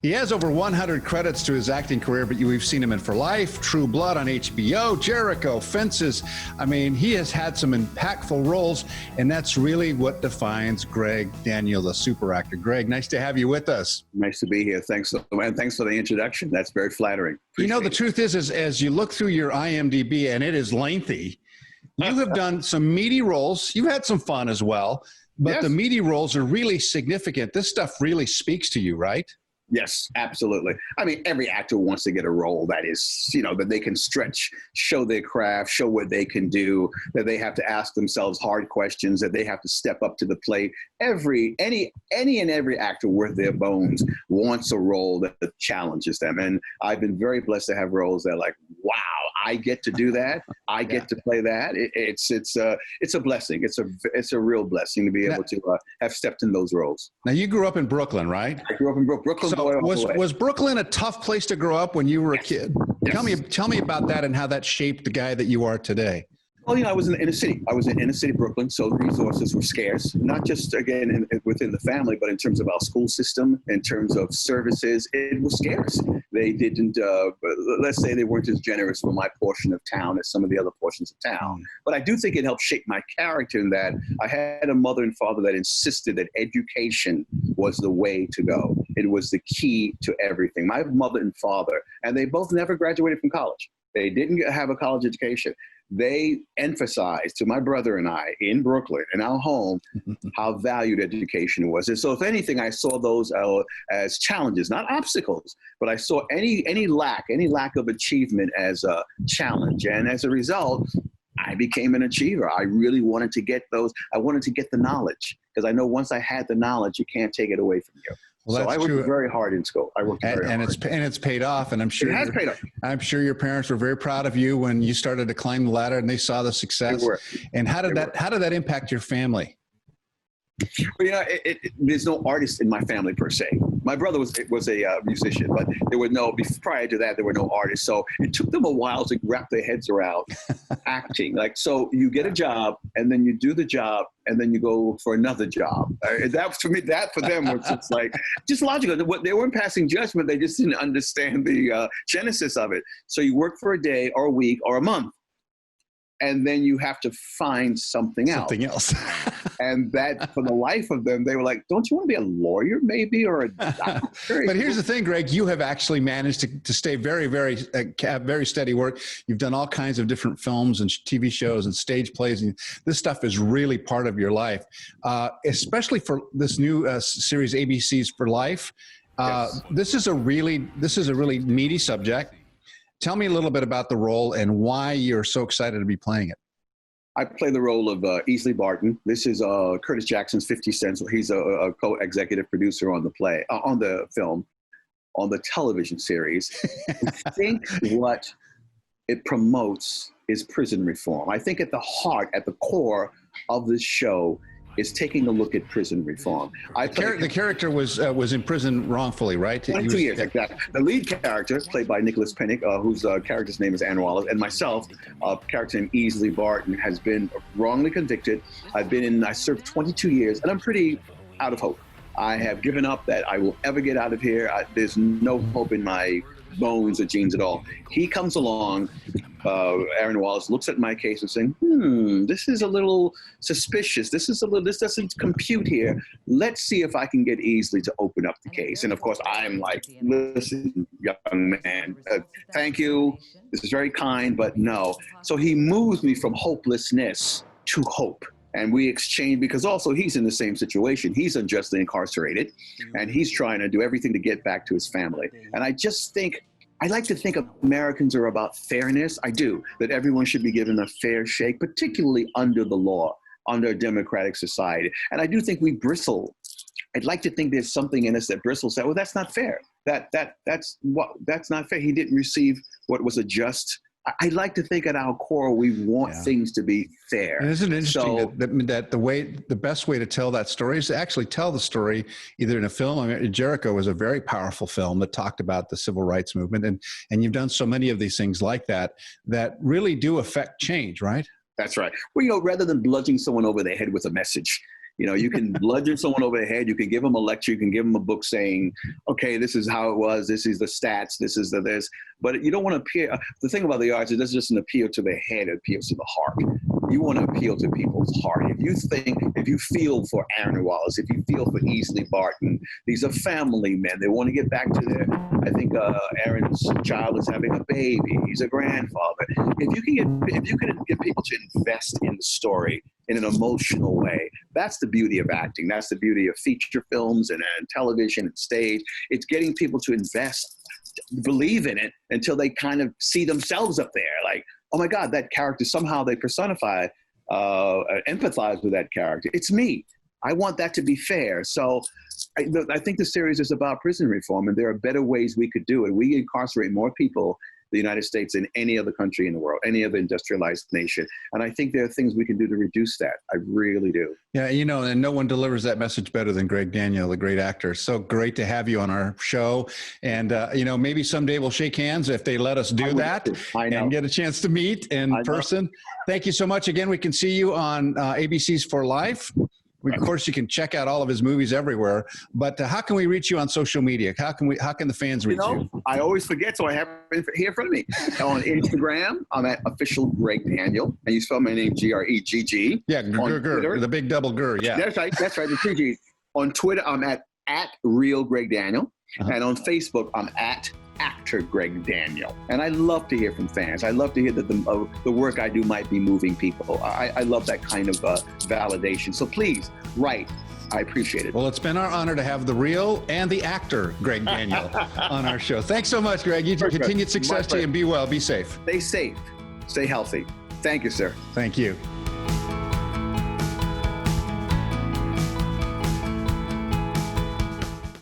He has over 100 credits to his acting career, but we've seen him in For Life, True Blood on HBO, Jericho, Fences. I mean, he has had some impactful roles, and that's really what defines Gregg Daniel, the super actor. Gregg, nice to have you with us. Nice to be here. Thanks, and thanks for the introduction. That's very flattering. Appreciate the truth is, as you look through your IMDb, and it is lengthy, you have done some meaty roles. You've had some fun as well, but yes, the meaty roles are really significant. This stuff really speaks to you, right? Yes, absolutely. I mean, every actor wants to get a role that is, that they can stretch, show their craft, show what they can do, that they have to ask themselves hard questions, that they have to step up to the plate. Any and every actor worth their bones wants a role that challenges them. And I've been very blessed to have roles that are like, wow, I get to do that. I get to play that. It's a blessing. It's a real blessing to be able to have stepped in those roles. Now, you grew up in Brooklyn, right? I grew up in Brooklyn. So was Brooklyn a tough place to grow up when you were a kid? Yes. Tell me about that and how that shaped the guy that you are today. Well, I was in the inner city. I was in inner city Brooklyn, so resources were scarce, not just, again, within the family, but in terms of our school system, in terms of services, it was scarce. They didn't, let's say they weren't as generous for my portion of town as some of the other portions of town. But I do think it helped shape my character in that I had a mother and father that insisted that education was the way to go. It was the key to everything. My mother and father, and they both never graduated from college. They didn't have a college education. They emphasized to my brother and I in Brooklyn, in our home, how valued education was. And so if anything, I saw those as challenges, not obstacles, but I saw any lack of achievement as a challenge. And as a result, I became an achiever. I really wanted to get those. I wanted to get the knowledge, because I know once I had the knowledge, you can't take it away from you. Well, so I worked very hard in school. I worked very hard. It's paid off, and I'm sure it has paid off. I'm sure your parents were very proud of you when you started to climb the ladder and they saw the success. They were. And how did that impact your family? Well, there's no artist in my family per se. My brother was a musician, but prior to that, there were no artists. So it took them a while to wrap their heads around acting. So you get a job, and then you do the job, and then you go for another job. That for them was just logical. They weren't passing judgment. They just didn't understand the genesis of it. So you work for a day or a week or a month, and then you have to find something else. And that, for the life of them, they were like, don't you want to be a lawyer maybe, or a doctor? But here's the thing, Gregg, you have actually managed to stay very, very steady work. You've done all kinds of different films and TV shows and stage plays. And this stuff is really part of your life, especially for this new series, ABC's For Life. Yes. This is a really meaty subject. Tell me a little bit about the role and why you're so excited to be playing it. I play the role of Easley Barton. This is Curtis Jackson's 50 Cent. He's a co-executive producer on the film, on the television series. I think what it promotes is prison reform. I think at the core of this show is taking a look at prison reform. The character was in prison wrongfully, right? 22 years, exactly. The lead character, played by Nicholas Pinnock, whose character's name is Ann Wallace, and myself, character named Easley Barton, has been wrongly convicted. I served 22 years, and I'm pretty out of hope. I have given up that I will ever get out of here. There's no hope in my bones or genes at all. He comes along, Aaron Wallace looks at my case and saying, this is a little suspicious. This doesn't compute here. Let's see if I can get Easley to open up the case. And of course, I'm like, listen, young man, thank you. This is very kind, but no. So he moves me from hopelessness to hope. And we exchange, because also he's in the same situation. He's unjustly incarcerated, and he's trying to do everything to get back to his family. And I like to think Americans are about fairness. I do, that everyone should be given a fair shake, particularly under the law, under a democratic society. And I do think we bristle. I'd like to think there's something in us that bristles that, well, that's not fair. That's not fair. He didn't receive what was a just. I like to think at our core, we want things to be fair. And isn't it interesting that the best way to tell that story is to actually tell the story either in a film. I mean, Jericho was a very powerful film that talked about the civil rights movement. And you've done so many of these things like that really do affect change, right? That's right. Well, rather than bludgeoning someone over the head with a message, You know, you can bludgeon someone over the head. You can give them a lecture. You can give them a book saying, okay, this is how it was. This is the stats. This is the this. But you don't want to appeal. The thing about the arts, it doesn't just appeal to the head. It appeals to the heart. You want to appeal to people's heart. If you feel for Aaron Wallace, if you feel for Easley Barton, these are family men. They want to get back to their, I think Aaron's child is having a baby. He's a grandfather. If you can get people to invest in the story in an emotional way, that's the beauty of acting. That's the beauty of feature films and television and stage. It's getting people to invest, believe in it until they kind of see themselves up there. Like, oh my God, that character, somehow they personify, empathize with that character. It's me. I want that to be fair. So I think the series is about prison reform, and there are better ways we could do it. We incarcerate more people in the United States than any other country in the world, any other industrialized nation. And I think there are things we can do to reduce that. I really do. Yeah, you know, and no one delivers that message better than Gregg Daniel, the great actor. So great to have you on our show. And, you know, maybe someday we'll shake hands if they let us do that and get a chance to meet in person. Thank you so much. Again, we can see you on ABC's For Life. Of course, you can check out all of his movies everywhere. But how can we reach you on social media? How can the fans reach you? I always forget, so I have it here in front of me. On Instagram, I'm at official Gregg Daniel, and you spell my name Gregg. Yeah, the big double Gur. Yeah, that's right. The two G's. On Twitter, I'm at real Gregg Daniel, and on Facebook, I'm at actor Gregg Daniel. And I love to hear from fans. I love to hear that the work I do might be moving people. I love that kind of validation. So please, write. I appreciate it. Well, it's been our honor to have the real and the actor Gregg Daniel on our show. Thanks so much, Greg. You continued success to you, and be well, be safe. Stay safe. Stay healthy. Thank you, sir. Thank you.